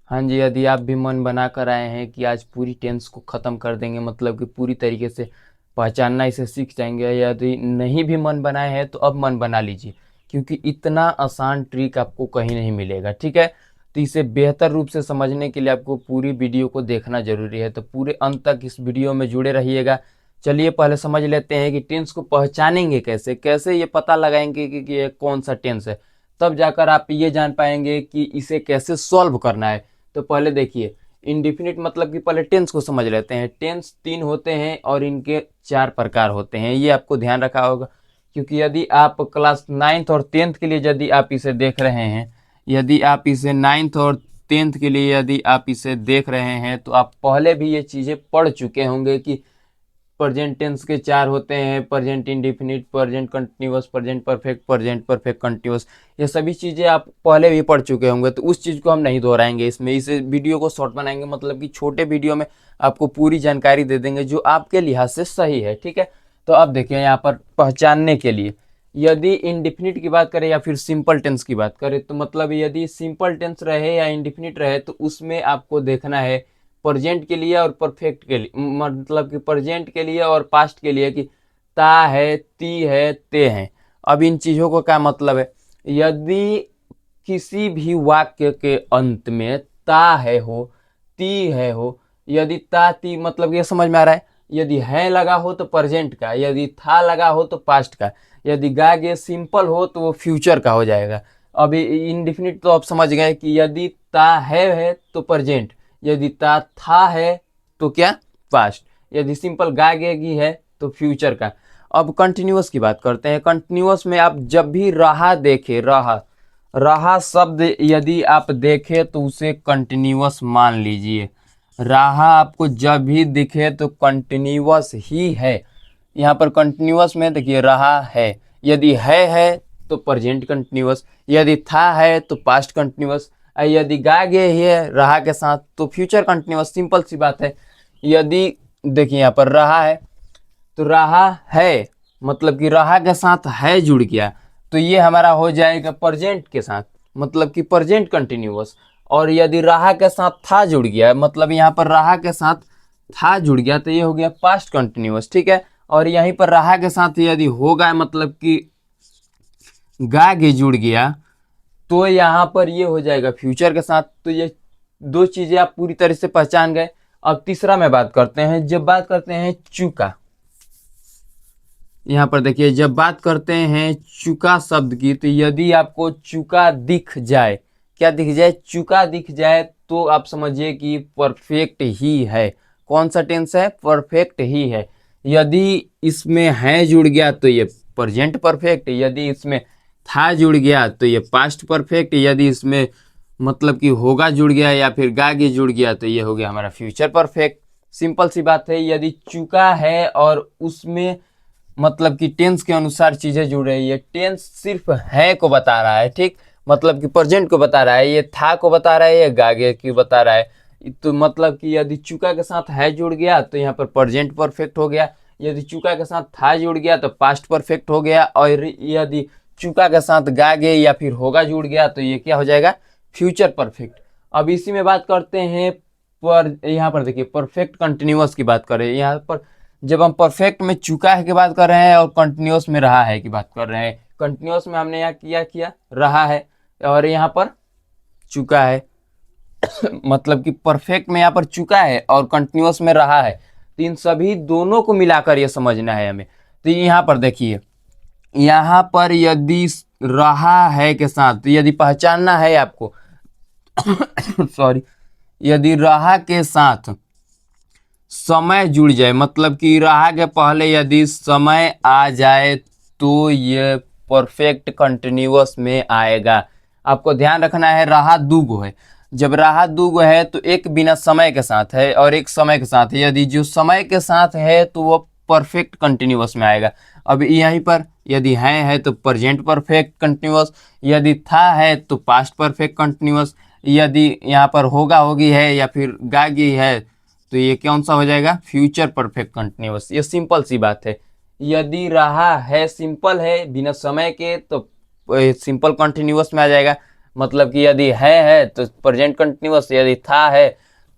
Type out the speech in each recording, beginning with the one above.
हाँ जी, यदि आप भी मन बना कर आए हैं कि आज पूरी टेंस को ख़त्म कर देंगे, मतलब कि पूरी तरीके से पहचानना इसे सीख जाएंगे, यदि नहीं भी मन बनाए हैं तो अब मन बना लीजिए, क्योंकि इतना आसान ट्रिक आपको कहीं नहीं मिलेगा। ठीक है, तो इसे बेहतर रूप से समझने के लिए आपको पूरी वीडियो को देखना जरूरी है, तो पूरे अंत तक इस वीडियो में जुड़े रहिएगा। चलिए पहले समझ लेते हैं कि टेंस को पहचानेंगे कैसे, कैसे ये पता लगाएंगे कि ये कौन सा टेंस है, तब जाकर आप ये जान पाएंगे कि इसे कैसे सॉल्व करना है। तो पहले देखिए, इंडिफिनिट मतलब कि पहले टेंस को समझ लेते हैं। टेंस तीन होते हैं और इनके चार प्रकार होते हैं, ये आपको ध्यान रखा होगा, क्योंकि यदि आप क्लास नाइन्थ और टेंथ के लिए यदि आप इसे देख रहे हैं, यदि आप इसे नाइन्थ और टेंथ के लिए यदि आप इसे देख रहे हैं, तो आप पहले भी ये चीज़ें पढ़ चुके होंगे कि प्रेजेंट टेंस के चार होते हैं, present indefinite, present continuous, present perfect, present perfect continuous. ये सभी चीज़ें आप पहले भी पढ़ चुके होंगे, तो उस चीज़ को हम नहीं दोहराएंगे इसमें। इस वीडियो को शॉर्ट बनाएंगे, मतलब कि छोटे वीडियो में आपको पूरी जानकारी दे देंगे जो आपके लिहाज से सही है। ठीक है, तो अब देखिए यहाँ पर पहचानने के लिए, यदि इंडिफिनिट की बात करें या फिर सिंपल टेंस की बात करें, तो मतलब यदि सिंपल टेंस रहे या इंडिफिनिट रहे, तो उसमें आपको देखना है प्रेजेंट के लिए और परफेक्ट के लिए, मतलब कि प्रेजेंट के लिए और पास्ट के लिए, कि ता है, ती है, ते हैं। अब इन चीज़ों को क्या मतलब है, यदि किसी भी वाक्य के अंत में ता है हो, ती है हो, यदि ता ती मतलब ये समझ में आ रहा है, यदि है लगा हो तो प्रेजेंट का, यदि था लगा हो तो पास्ट का, यदि गा गे सिंपल हो तो वो फ्यूचर का हो जाएगा। अभी इनडिफिनिट तो आप समझ गए कि यदि ता है तो प्रेजेंट, यदि ता था है तो क्या, पास्ट, यदि सिंपल गागेगी है तो फ्यूचर का। अब कंटिन्यूअस की बात करते हैं। कंटिन्यूअस में आप जब भी रहा देखे, रहा, रहा शब्द यदि आप देखे तो उसे कंटिन्यूअस मान लीजिए। रहा आपको जब भी दिखे तो कंटिन्यूअस ही है। यहाँ पर कंटिन्यूअस में देखिए रहा है, यदि है तो प्रेजेंट कंटिन्यूअस, यदि था है तो पास्ट कंटिन्यूअस, यदि गागे है रहा के साथ तो फ्यूचर कंटिन्यूअस। सिंपल सी बात है। यदि देखिए यहाँ पर रहा है, तो रहा है मतलब कि रहा के साथ है जुड़ गया, तो ये हमारा हो जाएगा प्रेजेंट के साथ, मतलब कि प्रेजेंट कंटिन्यूअस। और यदि रहा के साथ था जुड़ गया, मतलब यहाँ पर रहा के साथ था जुड़ गया, तो ये हो गया पास्ट कंटिन्यूअस। ठीक है, और यहीं पर रहा के साथ यदि होगा, मतलब कि गा के जुड़ गया, तो यहाँ पर ये हो जाएगा फ्यूचर के साथ। तो ये दो चीजें आप पूरी तरह से पहचान गए। अब तीसरा में बात करते हैं, जब बात करते हैं चुका। यहाँ पर देखिए, जब बात करते हैं चुका शब्द की, तो यदि आपको चुका दिख जाए, क्या दिख जाए, चुका दिख जाए, तो आप समझिए कि परफेक्ट ही है। कौन सा टेंस है, परफेक्ट ही है। यदि इसमें है जुड़ गया तो ये प्रेजेंट परफेक्ट, यदि इसमें था जुड़ गया तो ये पास्ट परफेक्ट, यदि इसमें मतलब कि होगा जुड़ गया या फिर गागे जुड़ गया तो ये हो गया हमारा फ्यूचर परफेक्ट। सिंपल सी बात है, यदि चुका है और उसमें मतलब कि टेंस के अनुसार चीजें जुड़ रही है, टेंस सिर्फ है को बता रहा है, ठीक, मतलब कि प्रेजेंट को बता रहा है, ये था को बता रहा है, ये गागे की बता रहा है। तो मतलब कि यदि चुका के साथ है जुड़ गया तो यहाँ पर प्रेजेंट परफेक्ट हो गया, यदि चुका के साथ था जुड़ गया तो पास्ट परफेक्ट हो गया, और यदि चुका के साथ गागे या फिर होगा जुड़ गया तो ये क्या हो जाएगा, फ्यूचर परफेक्ट। अब इसी में बात करते हैं पर, यहाँ पर देखिए परफेक्ट कंटिन्यूअस की बात करें। यहाँ पर जब हम परफेक्ट में चुका है की बात कर रहे हैं और कंटिन्यूअस में रहा है की बात कर रहे हैं, कंटिन्यूअस में हमने यहाँ किया किया रहा है, और यहाँ पर चुका है। मतलब कि परफेक्ट में यहाँ पर चुका है और कंटिन्यूअस में रहा है, तो इन सभी दोनों को मिलाकर ये समझना है हमें। तो यहाँ पर देखिए, यहाँ पर यदि रहा है के साथ, तो यदि पहचानना है आपको सॉरी, यदि रहा के साथ समय जुड़ जाए, मतलब कि रहा के पहले यदि समय आ जाए, तो ये परफेक्ट कंटिन्यूअस में आएगा। आपको ध्यान रखना है, रहा दूगो है। जब रहा दूगो है तो एक बिना समय के साथ है और एक समय के साथ है। यदि जो समय के साथ है तो वो परफेक्ट कंटिन्यूअस में आएगा। अब यहीं पर यदि है तो प्रेजेंट परफेक्ट कंटिन्यूअस, यदि था है तो पास्ट परफेक्ट कंटिन्यूअस, यदि यहाँ पर होगा होगी है या फिर गागी है तो ये कौन सा हो जाएगा, फ्यूचर परफेक्ट कंटिन्यूअस। ये सिंपल सी बात है। यदि रहा है सिंपल है बिना समय के तो सिंपल कंटिन्यूअस में आ जाएगा। मतलब कि यदि है तो प्रेजेंट कंटिन्यूअस, यदि था है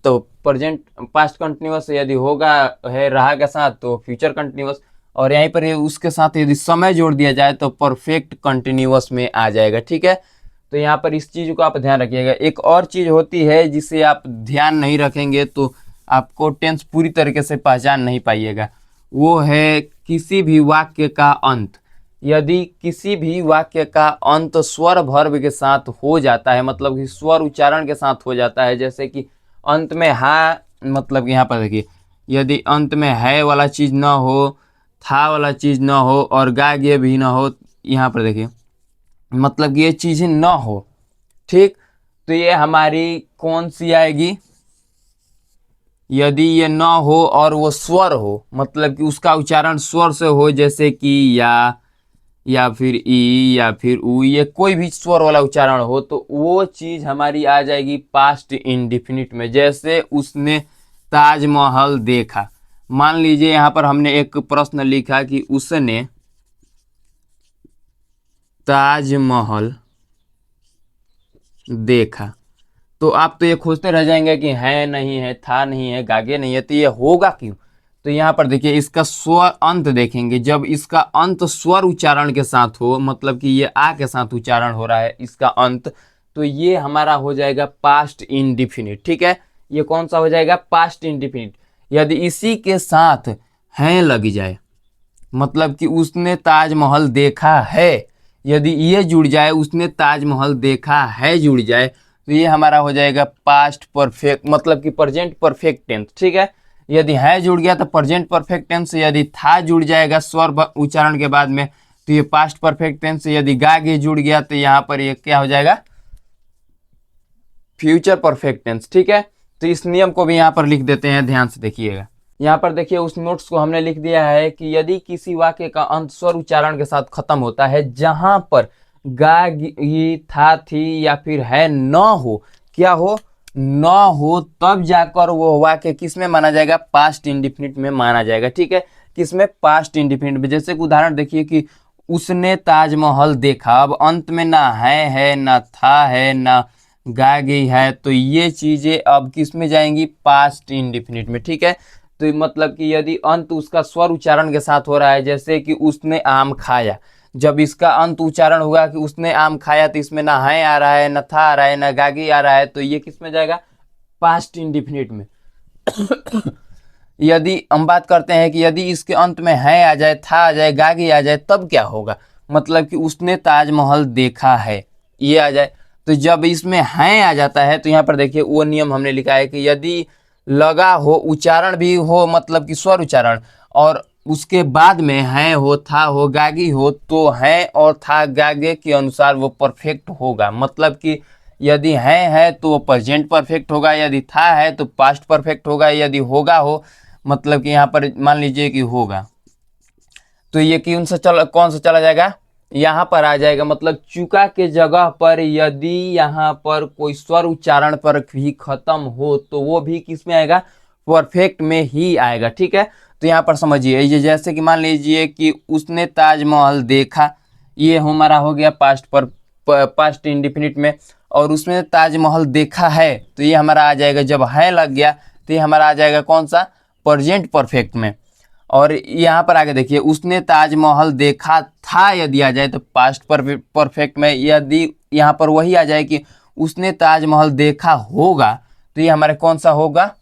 तो प्रेजेंट पास्ट कंटिन्यूअस, यदि होगा है रहा के साथ तो फ्यूचर कंटिन्यूअस, और यहीं पर उसके साथ यदि समय जोड़ दिया जाए तो परफेक्ट कंटिन्यूअस में आ जाएगा। ठीक है, तो यहाँ पर इस चीज़ को आप ध्यान रखिएगा। एक और चीज़ होती है जिसे आप ध्यान नहीं रखेंगे तो आपको टेंस पूरी तरीके से पहचान नहीं पाइएगा, वो है किसी भी वाक्य का अंत। यदि किसी भी वाक्य का अंत स्वर वर्ब के साथ हो जाता है, मतलब कि स्वर उच्चारण के साथ हो जाता है, जैसे कि अंत में हा, मतलब कि यहाँ पर देखिए, यदि अंत में है वाला चीज़ ना हो, था वाला चीज़ ना हो और गा गे भी ना हो, यहाँ पर देखिए मतलब कि ये चीज़ें ना हो, ठीक, तो ये हमारी कौन सी आएगी? यदि ये न हो और वो स्वर हो, मतलब कि उसका उच्चारण स्वर से हो, जैसे कि या फिर ई या फिर ऊ, ये कोई भी स्वर वाला उच्चारण हो, तो वो चीज़ हमारी आ जाएगी पास्ट इंडिफिनिट में। जैसे उसने ताजमहल देखा, मान लीजिए यहाँ पर हमने एक प्रश्न लिखा कि उसने ताजमहल देखा, तो आप तो ये खोजते रह जाएंगे कि है नहीं है, था नहीं है, गागे नहीं है, तो ये होगा क्यों? तो यहाँ पर देखिए इसका स्वर अंत देखेंगे, जब इसका अंत स्वर उच्चारण के साथ हो, मतलब कि ये आ के साथ उच्चारण हो रहा है इसका अंत, तो ये हमारा हो जाएगा पास्ट इंडिफिनिट। ठीक है, ये कौन सा हो जाएगा? Past indefinite. यदि इसी के साथ है लग जाए, मतलब कि उसने ताजमहल देखा है, यदि ये जुड़ जाए, उसने ताजमहल देखा है जुड़ जाए, तो ये हमारा हो जाएगा पास्ट परफेक्ट, मतलब कि प्रेजेंट परफेक्ट टेंस। ठीक है, यदि है जुड़ गया तो प्रेजेंट परफेक्ट टेंस, यदि था जुड़ जाएगा स्वर उच्चारण के बाद में तो ये पास्ट परफेक्ट टेंस, यदि गा गे जुड़ गया तो यहाँ पर ये क्या हो जाएगा? Future perfect tense. ठीक है, तो इस नियम को भी यहाँ पर लिख देते हैं, ध्यान से देखिएगा। यहाँ पर देखिए उस नोट्स को हमने लिख दिया है कि यदि किसी वाक्य का अंत स्वर उच्चारण के साथ खत्म होता है, जहां पर गा गी था थी या फिर है न हो, क्या हो? न हो, तब जाकर वो वाक्य किस में माना जाएगा? पास्ट इंडिफिनिट में माना जाएगा। ठीक है, किसमें? पास्ट इंडिफिनिट में। जैसे कि उदाहरण देखिए कि उसने ताजमहल देखा, अब अंत में ना है ना था है ना गा गई है, तो ये चीजें अब किस में जाएंगी? पास्ट इंडिफिनिट में। ठीक है, तो मतलब कि यदि अंत उसका स्वर उच्चारण के साथ हो रहा है, जैसे कि उसने आम खाया, जब इसका अंत उच्चारण होगा कि उसने आम खाया, तो इसमें ना है आ रहा है, ना था आ रहा है, ना गागी आ रहा है, तो ये किस में जाएगा? पास्ट इंडिफिनिट में। यदि हम बात करते हैं कि यदि इसके अंत में है आ जाए, था आ जाए, गागी आ जाए, तब क्या होगा? मतलब कि उसने ताजमहल देखा है, ये आ जाए, तो जब इसमें है आ जाता है तो यहाँ पर देखिए वो नियम हमने लिखा है कि यदि लगा हो, उच्चारण भी हो, मतलब कि स्वर उच्चारण, और उसके बाद में है हो, था हो, गागी हो, तो है और था गागे के अनुसार वो परफेक्ट होगा। मतलब कि यदि है तो वो प्रेजेंट परफेक्ट होगा, यदि था है तो पास्ट परफेक्ट होगा, यदि होगा हो, मतलब कि यहाँ पर मान लीजिए कि होगा, तो ये कौन सा चला जाएगा? यहाँ पर आ जाएगा, मतलब चुका के जगह पर यदि यहाँ पर कोई स्वर उच्चारण पर भी खत्म हो तो वो भी किस में आएगा? परफेक्ट में ही आएगा। ठीक है, तो यहाँ पर समझिए, ये जैसे कि मान लीजिए कि उसने ताजमहल देखा, ये हमारा हो गया पास्ट इंडिफिनिट में, और उसने ताजमहल देखा है, तो ये हमारा आ जाएगा, जब है लग गया तो ये हमारा आ जाएगा कौन सा? प्रेजेंट परफेक्ट में। और यहाँ पर आगे देखिए, उसने ताजमहल देखा था, यदि आ जाए तो पास्ट परफेक्ट में। यदि यहाँ पर वही आ जाए कि उसने ताजमहल देखा होगा, तो ये हमारे कौन सा होगा?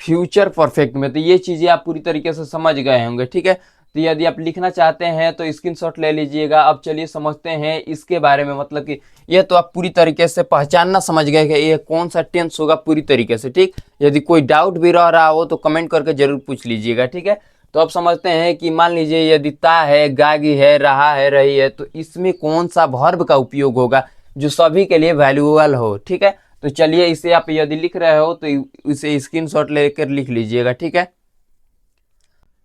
फ्यूचर परफेक्ट में। तो ये चीजें आप पूरी तरीके से समझ गए होंगे। ठीक है, तो यदि आप लिखना चाहते हैं तो स्क्रीनशॉट ले लीजिएगा। अब चलिए समझते हैं इसके बारे में, मतलब कि ये तो आप पूरी तरीके से पहचानना समझ गए कि ये कौन सा टेंस होगा पूरी तरीके से। ठीक, यदि कोई डाउट भी रह रहा हो तो कमेंट करके जरूर पूछ लीजिएगा। ठीक है, तो अब समझते हैं कि मान लीजिए यदि ता है, गागी है, रहा है, रही है, तो इसमें कौन सा वर्ब का उपयोग होगा जो सभी के लिए वैल्यूएबल हो। ठीक है, तो चलिए इसे आप यदि लिख रहे हो तो इसे स्क्रीनशॉट लेकर लिख लीजिएगा। ठीक है,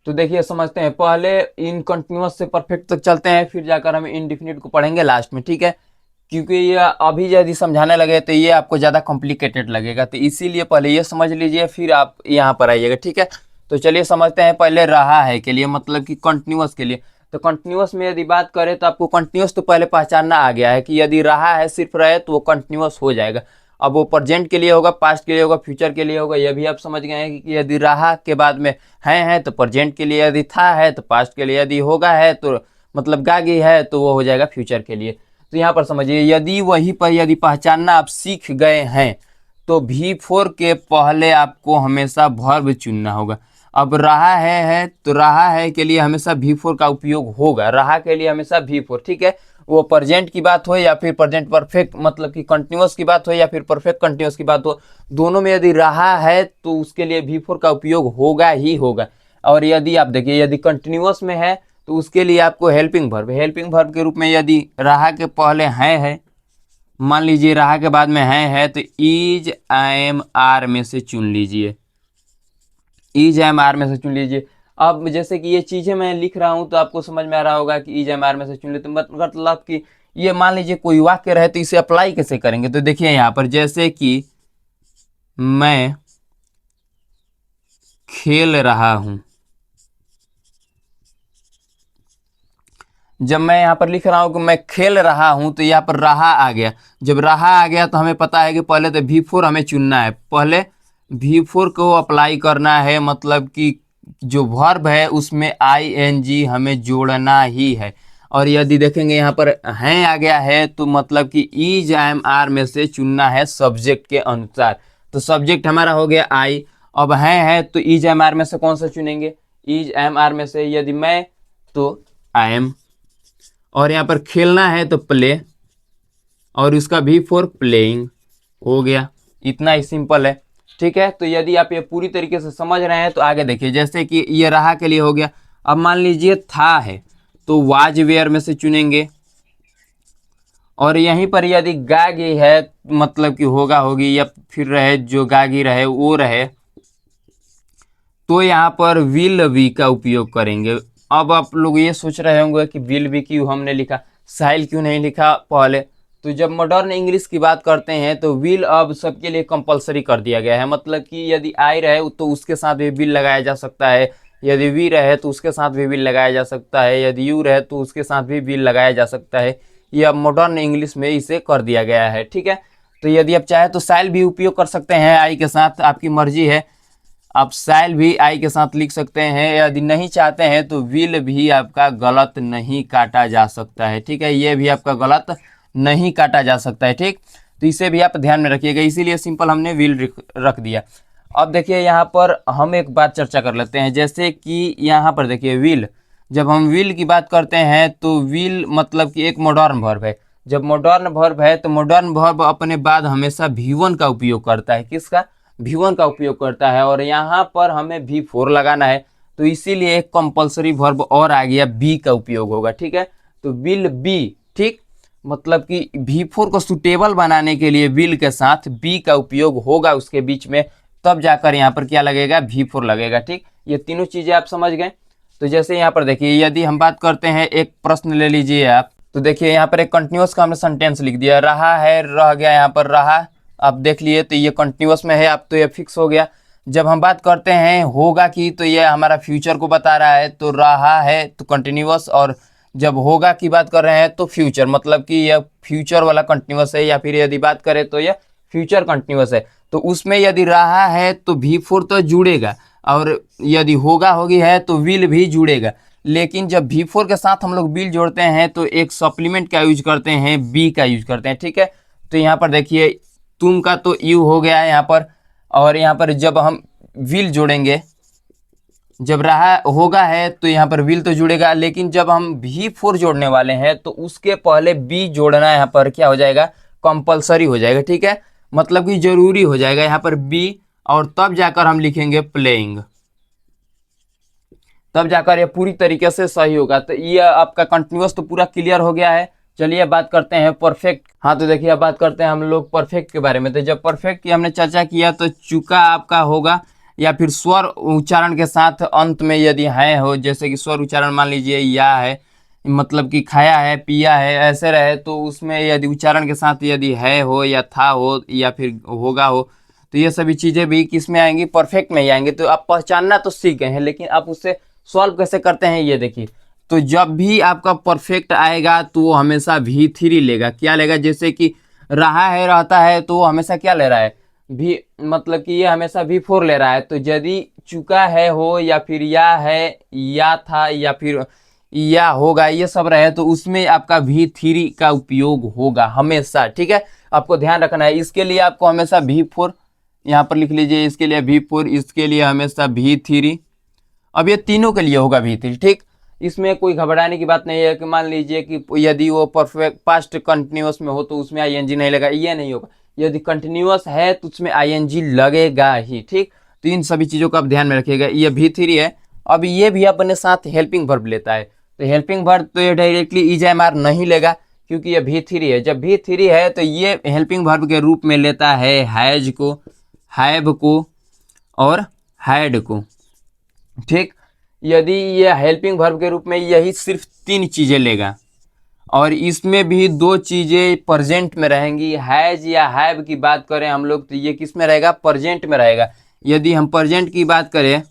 तो देखिए समझते हैं, पहले इन कंटिन्यूअस से परफेक्ट तक चलते हैं, फिर जाकर हम इंडिफिनिट को पढ़ेंगे लास्ट में। ठीक है, क्योंकि ये अभी यदि समझाने लगे तो ये आपको ज़्यादा कॉम्प्लिकेटेड लगेगा, तो इसीलिए पहले ये समझ लीजिए, फिर आप यहाँ पर आइएगा। ठीक है, तो चलिए समझते हैं पहले रहा है के लिए, मतलब कि कंटिन्यूअस के लिए। तो कंटिन्यूअस में यदि बात करें तो आपको कंटिन्यूअस तो पहले पहचानना आ गया है कि यदि रहा है सिर्फ रहे तो वो कंटिन्यूअस हो जाएगा। अब वो प्रेजेंट के लिए होगा, पास्ट के लिए होगा, फ्यूचर के लिए होगा, यह भी आप समझ गए हैं कि यदि रहा के बाद में है तो प्रेजेंट के लिए, यदि था है तो पास्ट के लिए, यदि होगा है तो मतलब गागी है तो वो हो जाएगा फ्यूचर के लिए। तो यहाँ पर समझिए यदि वहीं पर यदि पहचानना आप सीख गए हैं तो V4 के पहले आपको हमेशा वर्ब चुनना होगा। अब रहा है तो रहा है के लिए हमेशा V4 का उपयोग होगा, रहा के लिए हमेशा V4, ठीक है। वो प्रेजेंट की बात हो या फिर प्रेजेंट परफेक्ट मतलब कि कंटिन्यूअस की बात हो या फिर परफेक्ट कंटिन्यूअस की बात हो, दोनों में यदि रहा है तो उसके लिए V4 का उपयोग होगा ही होगा। और यदि आप देखिए यदि कंटिन्यूअस में है तो उसके लिए आपको हेल्पिंग वर्ब के रूप में यदि रहा के पहले है, मान लीजिए रहा के बाद में है तो इज एम आर में से चुन लीजिए, इज एम आर में से चुन लीजिए। अब जैसे कि ये चीज़ें मैं लिख रहा हूँ तो आपको समझ में आ रहा होगा कि इज एम आर में से चुन लेते, मतलब कि ये मान लीजिए कोई वाक्य रहे तो इसे अप्लाई कैसे करेंगे। तो देखिए यहाँ पर जैसे कि मैं खेल रहा हूँ, जब मैं यहाँ पर लिख रहा हूँ कि मैं खेल रहा हूँ तो यहाँ पर रहा आ गया। जब रहा आ गया तो हमें पता है कि पहले तो V4 हमें चुनना है, पहले V4 को अप्लाई करना है, मतलब कि जो वर्ब है उसमें ING हमें जोड़ना ही है। और यदि देखेंगे यहाँ पर है आ गया है तो मतलब कि इज एम आर में से चुनना है सब्जेक्ट के अनुसार। तो सब्जेक्ट हमारा हो गया आई, अब है तो इज एम आर में से कौन सा चुनेंगे, इज एम आर में से यदि मैं तो आई एम, और यहाँ पर खेलना है तो प्ले, और इसका V4 प्लेइंग हो गया। इतना ही सिंपल है, ठीक है। तो यदि आप ये पूरी तरीके से समझ रहे हैं तो आगे देखिए, जैसे कि ये रहा के लिए हो गया। अब मान लीजिए था है तो वाज वेयर में से चुनेंगे, और यहीं पर यदि गागी है मतलब कि होगा होगी या फिर रहे जो गागी रहे वो रहे तो यहाँ पर विल बी का उपयोग करेंगे। अब आप लोग ये सोच रहे होंगे कि विल बी क्यों हमने लिखा, साइल क्यों नहीं लिखा पहले। तो जब मॉडर्न इंग्लिश की बात करते हैं तो विल अब सबके लिए कंपलसरी कर दिया गया है, मतलब कि यदि आई रहे तो उसके साथ भी विल लगाया जा सकता है, यदि वी रहे तो उसके साथ भी विल लगाया जा सकता है, यदि यू रहे तो उसके साथ भी विल लगाया जा सकता है। ये अब मॉडर्न इंग्लिश में इसे कर दिया गया है, ठीक है। तो यदि आप चाहे तो साइल भी उपयोग कर सकते हैं आई के साथ, आपकी मर्जी है, आप साइल भी आई के साथ लिख सकते हैं। यदि नहीं चाहते हैं तो विल भी आपका गलत नहीं काटा जा सकता है, ठीक है, ये भी आपका गलत नहीं काटा जा सकता है, ठीक। तो इसे भी आप ध्यान में रखिएगा, इसीलिए सिंपल हमने विल रख दिया। अब देखिए यहाँ पर हम एक बात चर्चा कर लेते हैं, जैसे कि यहाँ पर देखिए विल, जब हम विल की बात करते हैं तो विल मतलब कि एक मॉडर्न वर्ब है। जब मॉडर्न वर्ब है तो मॉडर्न वर्ब अपने बाद हमेशा V1 का उपयोग करता है, किसका, V1 का उपयोग करता है, और यहाँ पर हमें V4 लगाना है तो इसीलिए एक कंपलसरी वर्ब और आ गया, बी का उपयोग होगा, ठीक है। तो विल बी, ठीक, मतलब कि V4 को सुटेबल बनाने के लिए विल के साथ बी का उपयोग होगा उसके बीच में, तब जाकर यहाँ पर क्या लगेगा, V4 लगेगा, ठीक। ये तीनों चीजें आप समझ गए। तो जैसे यहाँ पर देखिए यदि हम बात करते हैं, एक प्रश्न ले लीजिए आप, तो देखिए यहाँ पर एक कंटिन्यूअस का हमने सेंटेंस लिख दिया, रहा है रह गया, यहाँ पर रहा आप देख लिए तो ये कंटिन्यूअस में है, अब तो ये फिक्स हो गया। जब हम बात करते हैं होगा की तो ये हमारा फ्यूचर को बता रहा है, तो रहा है तो कंटिन्यूअस, और जब होगा की बात कर रहे हैं तो फ्यूचर, मतलब कि यह फ्यूचर वाला कंटिन्यूअस है, या फिर यदि बात करें तो यह फ्यूचर कंटिन्यूअस है। तो उसमें यदि रहा है तो V4 तो जुड़ेगा, और यदि होगा होगी है तो विल भी जुड़ेगा। लेकिन जब V4 के साथ हम लोग विल जोड़ते हैं तो एक सप्लीमेंट का यूज करते हैं, बी का यूज करते हैं, ठीक है। तो यहाँ पर देखिए तुम का तो यू हो गया है यहाँ पर, और यहाँ पर जब हम विल जोड़ेंगे, जब रहा होगा है तो यहाँ पर विल तो जुड़ेगा, लेकिन जब हम V4 जोड़ने वाले हैं तो उसके पहले बी जोड़ना यहाँ पर क्या हो जाएगा, कंपलसरी हो जाएगा, ठीक है, मतलब कि जरूरी हो जाएगा यहाँ पर बी, और तब जाकर हम लिखेंगे प्लेइंग, तब जाकर ये पूरी तरीके से सही होगा। तो ये आपका कंटिन्यूअस तो पूरा क्लियर हो गया है। चलिए बात करते हैं परफेक्ट। हाँ तो देखिए अब बात करते हैं हम लोग परफेक्ट के बारे में। तो जब परफेक्ट की हमने चर्चा किया तो चुका आपका होगा या फिर स्वर उच्चारण के साथ अंत में यदि है हो, जैसे कि स्वर उच्चारण मान लीजिए या है, मतलब कि खाया है पिया है ऐसे रहे, तो उसमें यदि उच्चारण के साथ यदि है हो या था हो या फिर होगा हो, तो ये सभी चीज़ें भी किस में आएंगी, परफेक्ट में ही आएंगे। तो आप पहचानना तो सीख गए हैं, लेकिन आप उससे सॉल्व कैसे करते हैं ये देखिए। तो जब भी आपका परफेक्ट आएगा तो वो हमेशा V3 लेगा। क्या लेगा, जैसे कि रहा है रहता है तो वो हमेशा क्या ले रहा है, भी मतलब कि ये हमेशा V4 ले रहा है। तो यदि चुका है हो या फिर या है या था या फिर या होगा, ये सब रहे तो उसमें आपका V3 का उपयोग होगा हमेशा। ठीक है, आपको ध्यान रखना है। इसके लिए आपको हमेशा V4 यहाँ पर लिख लीजिए, इसके लिए V4, इसके लिए हमेशा V3। अब ये तीनों के लिए होगा V3। ठीक, इसमें कोई घबराने की बात नहीं है कि मान लीजिए कि यदि वो परफेक्ट पास्ट कंटिन्यूअस में हो तो उसमें आईएनजी नहीं लगा, ये नहीं होगा। यदि कंटिन्यूअस है तो उसमें आईएनजी लगेगा ही। ठीक, तो इन सभी चीज़ों को आप ध्यान में रखिएगा। ये V3 है। अब ये भी अपने साथ हेल्पिंग वर्ब लेता है, तो हेल्पिंग वर्ब तो ये डायरेक्टली इज-एम-आर नहीं लेगा क्योंकि ये V3 है। जब V3 है तो ये हेल्पिंग वर्ब के रूप में लेता है हैज को, हैव को और हैड को। ठीक, यदि ये हेल्पिंग वर्ब के रूप में यही सिर्फ 3 चीज़ें लेगा और इसमें भी 2 चीज़ें प्रेजेंट में रहेंगी। हैज या हैव की बात करें हम लोग तो ये किस में रहेगा, प्रेजेंट में रहेगा। यदि हम प्रेजेंट की बात करें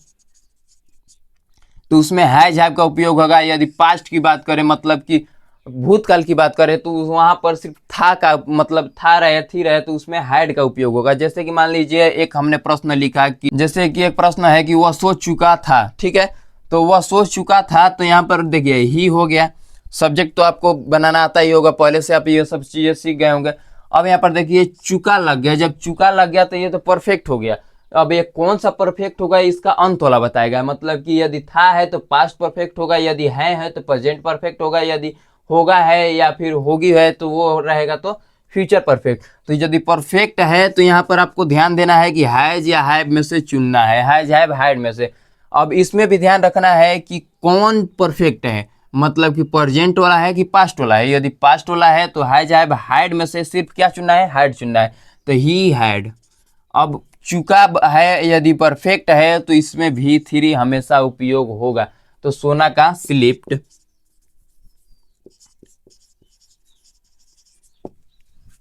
तो उसमें हैज हैव का उपयोग होगा। यदि पास्ट की बात करें मतलब कि भूतकाल की बात करें तो वहां पर सिर्फ था का मतलब था रहे थी रहे तो उसमें हैड का उपयोग होगा। जैसे कि मान लीजिए एक हमने प्रश्न लिखा कि जैसे कि एक प्रश्न है कि वह सोच चुका था। ठीक है, तो वह सोच चुका था, तो यहाँ पर देखिए ही हो गया। सब्जेक्ट तो आपको बनाना आता ही होगा, पहले से आप ये सब चीजें सीख गए होंगे। अब यहाँ पर देखिए चुका लग गया। जब चुका लग गया तो ये तो परफेक्ट हो गया। अब ये कौन सा परफेक्ट होगा, इसका अंत वाला बताएगा। मतलब कि यदि था है तो पास्ट परफेक्ट होगा, यदि है तो प्रेजेंट परफेक्ट होगा, यदि होगा है या फिर होगी है तो वो रहेगा तो फ्यूचर परफेक्ट। तो यदि परफेक्ट है तो यहाँ पर आपको ध्यान देना है कि हैज या हैव में से चुनना है, हैज हैव हैड में से। अब इसमें भी ध्यान रखना है कि कौन परफेक्ट है, मतलब कि प्रेजेंट वाला है कि पास्ट वाला है। यदि पास्ट वाला है तो हैज हैव हैड में से सिर्फ क्या चुनना है, हैड चुनना है, तो ही हैड। अब चुका है यदि परफेक्ट है तो इसमें V3 हमेशा उपयोग होगा। तो सोना का स्लिप्ड।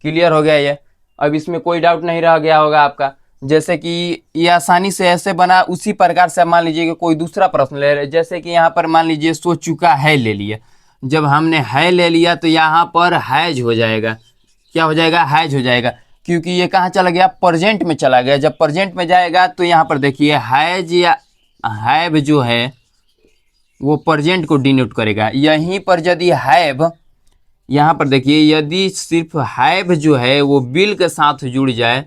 क्लियर हो गया ये, अब इसमें कोई डाउट नहीं रह गया होगा आपका। जैसे कि ये आसानी से ऐसे बना, उसी प्रकार से मान लीजिए कि कोई दूसरा प्रश्न ले रहे, जैसे कि यहाँ पर मान लीजिए सो चुका है ले लिया। जब हमने है ले लिया तो यहाँ पर हैज हो जाएगा। क्या हो जाएगा, हैज हो जाएगा, क्योंकि ये कहाँ चला गया, प्रेजेंट में चला गया। जब प्रेजेंट में जाएगा तो यहाँ पर देखिए हैज या हैव जो है वो प्रेजेंट को डिनोट करेगा। यहीं पर यदि हैव, यहाँ पर देखिए यदि सिर्फ हैव जो है वो विल के साथ जुड़ जाए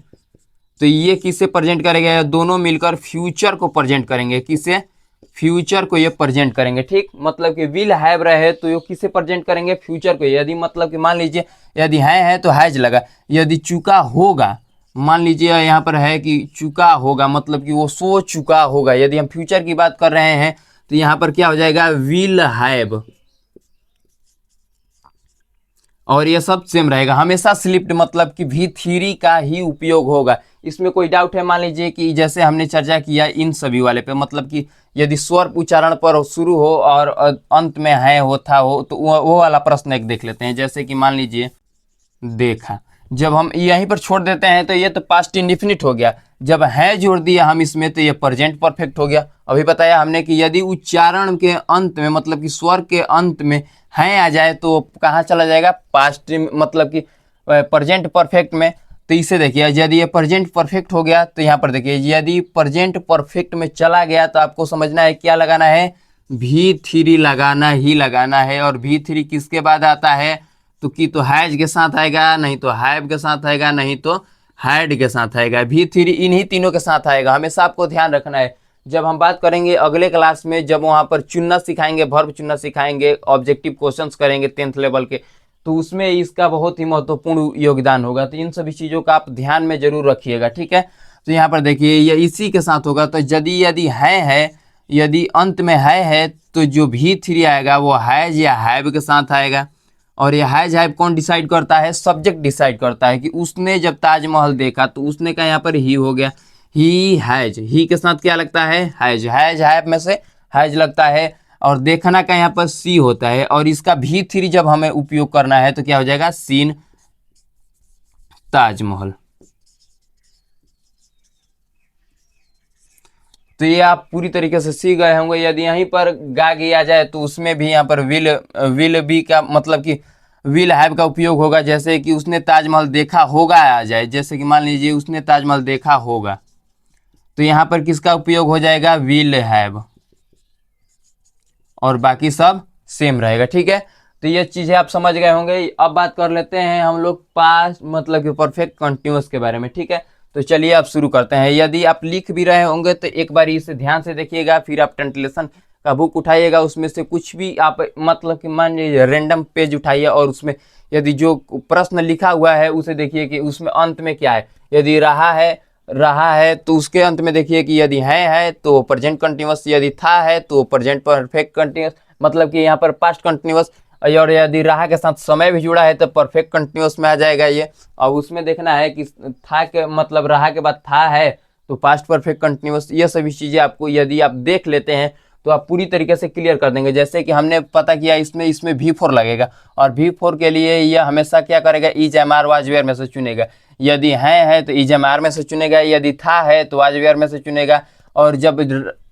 तो ये किसे प्रेजेंट करेगा, दोनों मिलकर फ्यूचर को प्रेजेंट करेंगे। किसे, फ्यूचर को ये प्रेजेंट करेंगे। ठीक, मतलब कि विल हैव रहे तो ये किसे प्रेजेंट करेंगे, फ्यूचर को। यदि मतलब कि मान लीजिए यदि है तो हैज लगा। यदि चुका होगा, मान लीजिए यहाँ पर है कि चुका होगा मतलब कि वो सो चुका होगा। यदि हम फ्यूचर की बात कर रहे हैं तो यहाँ पर क्या हो जाएगा, विल हैव। और ये सब सेम रहेगा हमेशा। स्लिप्ड मतलब कि V3 का ही उपयोग होगा। इसमें कोई डाउट है, मान लीजिए कि जैसे हमने चर्चा किया इन सभी वाले पे, मतलब कि यदि स्वर उच्चारण पर शुरू हो और अंत में है हो था हो, तो वो वाला प्रश्न एक देख लेते हैं। जैसे कि मान लीजिए देखा, जब हम यहीं पर छोड़ देते हैं तो ये तो पास्ट इंडिफिनिट हो गया। जब है जोड़ दिया हम इसमें तो ये प्रेजेंट परफेक्ट हो गया। अभी बताया हमने कि यदि उच्चारण के अंत में मतलब कि स्वर के अंत में है आ जाए तो कहाँ चला जाएगा, पास्ट मतलब कि प्रेजेंट परफेक्ट में। तो इसे देखिए यदि ये प्रेजेंट परफेक्ट हो गया तो यहाँ पर देखिए यदि प्रेजेंट परफेक्ट में चला गया तो आपको समझना है क्या लगाना है, V3 लगाना ही लगाना है। और V3 किसके बाद आता है, तो कि तो हैज के साथ आएगा, नहीं तो हैव के साथ आएगा, नहीं तो हैड के साथ आएगा। V3 इन्हीं तीनों के साथ आएगा, हमेशा आपको ध्यान रखना है। जब हम बात करेंगे अगले क्लास में, जब वहाँ पर चुनना सिखाएंगे, वर्ब चुनना सिखाएंगे, ऑब्जेक्टिव क्वेश्चंस करेंगे 10th लेवल के, तो उसमें इसका बहुत ही महत्वपूर्ण योगदान होगा। तो इन सभी चीज़ों का आप ध्यान में जरूर रखिएगा। ठीक है, तो यहाँ पर देखिए ये इसी के साथ होगा। तो यदि है यदि अंत में है तो जो V3 आएगा वो हैज या हैव के साथ आएगा। और ये हैज हैव कौन डिसाइड करता है, सब्जेक्ट डिसाइड करता है कि उसने जब ताजमहल देखा तो उसने का यहाँ पर ही हो गया, ही हैज। ही के साथ क्या लगता है, हैज। हैज हैव में से हैज लगता है। और देखना का यहाँ पर सी होता है। और इसका V3 जब हमें उपयोग करना है तो क्या हो जाएगा, सीन ताजमहल। तो ये आप पूरी तरीके से सीख गए होंगे। यदि यहीं पर गा किया जाए तो उसमें भी यहाँ पर विल बी का मतलब कि विल हैव का उपयोग होगा। जैसे कि उसने ताजमहल देखा होगा आ जाए, जैसे कि मान लीजिए उसने ताजमहल देखा होगा, तो यहाँ पर किसका उपयोग हो जाएगा, विल हैव, और बाकी सब सेम रहेगा। ठीक है, तो ये चीज़ें आप समझ गए होंगे। अब बात कर लेते हैं हम लोग पास्ट मतलब कि परफेक्ट कंटिन्यूअस के बारे में। ठीक है, तो चलिए अब शुरू करते हैं। यदि आप लिख भी रहे होंगे तो एक बार इसे ध्यान से देखिएगा, फिर आप ट्रांसलेशन का बुक उठाइएगा, उसमें से कुछ भी आप मतलब कि मान लीजिए रैंडम पेज उठाइए और उसमें यदि जो प्रश्न लिखा हुआ है उसे देखिए कि उसमें अंत में क्या है। यदि रहा है तो उसके अंत में देखिए कि यदि है तो प्रेजेंट कंटिन्यूअस, यदि था है तो प्रेजेंट परफेक्ट कंटिन्यूअस, मतलब कि यहाँ पर पास्ट कंटिन्यूअस, और यदि रहा के साथ समय भी जुड़ा है तो परफेक्ट कंटिन्यूअस में आ जाएगा ये। और उसमें देखना है कि था के मतलब रहा के बाद था है तो पास्ट परफेक्ट कंटिन्यूअस। ये सभी चीज़ें आपको यदि आप देख लेते हैं तो आप पूरी तरीके से क्लियर कर देंगे। जैसे कि हमने पता किया इसमें V4 लगेगा, और V4 के लिए यह हमेशा क्या करेगा, is am are was were में से चुनेगा। यदि है तो इज एम आर में से चुनेगा, यदि था है तो वाज वेयर में से चुनेगा। और जब